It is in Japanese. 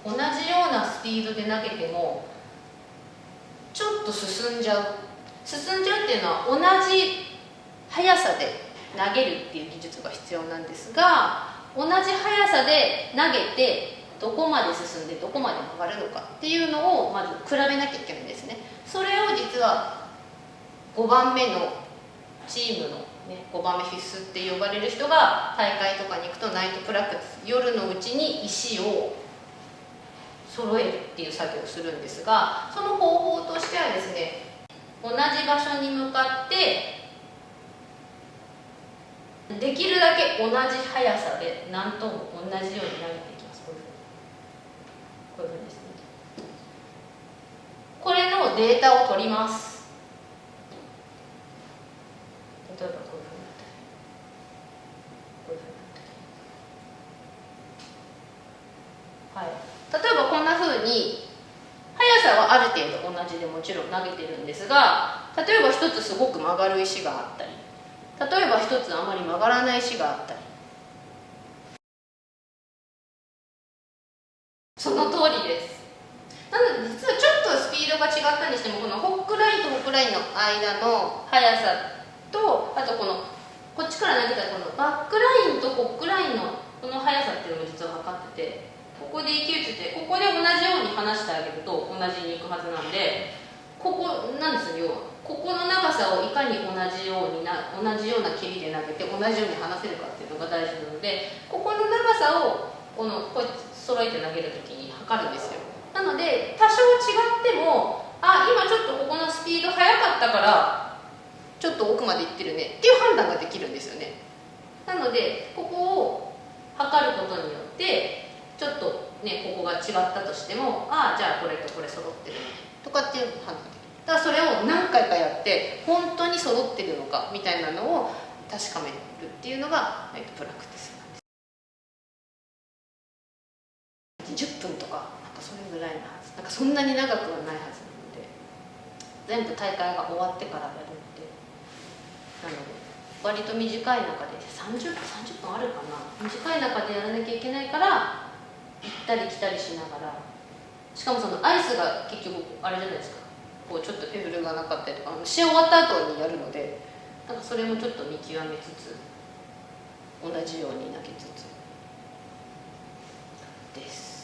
同じようなスピードで投げてもちょっと進んじゃうっていうのは同じ速さで投げるっていう技術が必要なんですが、同じ速さで投げてどこまで進んでどこまで曲がるのかっていうのをまず比べなきゃいけないんですね。それを実は5番目のチームの、ね、5番目フィスって呼ばれる人が大会とかに行くとナイトプラクティス、夜のうちに石を揃えるっていう作業をするんですが、その方法としてはですね、同じ場所に向かってできるだけ同じ速さで何とも同じように投げていきます。こういうふうにですね。これのデータを取ります。例えばこういうふうになったり、こういうふうになったり、はい、例えばこんなふうに速さはある程度同じでもちろん投げてるんですが、例えば一つすごく曲がる石があったり、例えば一つあまり曲がらない石があったり、その通りです。なので実はちょっとスピードが違ったにしても、このホックラインとホックラインの間の速さと、あとこっちから投げたこのバックラインとホックラインのこの速さっていうのも実は測ってて、ここで勢いついてここで同じように離してあげると同じにいくはずなんで、ここなんですよ。ここの長さをいかに同じような蹴りで投げて同じように離せるかっていうのが大事なので、ここの長さをこうやって揃えて投げるときに測るんですよ。なので多少違っても、今ちょっとここのスピード速かったからちょっと奥まで行ってるねっていう判断ができるんですよね。なのでここを測ることによってちょっとね、ここが違ったとしても、じゃあこれとこれ揃ってるねとかっていう判断できる。だからそれを何回かやって本当に揃ってるのかみたいなのを確かめるっていうのがプラクティスなんです。10分とかなんかそれぐらいのはず、なんかそんなに長くはないはずなので、全部大会が終わってからやるってなので、割と短い中で30分あるかな、短い中でやらなきゃいけないから、行ったり来たりしながら、しかもそのアイスが結局あれじゃないですか、こうちょっとペブルがなかったりとか、試合終わった後にやるので、なんかそれもちょっと見極めつつ同じように投げつつです。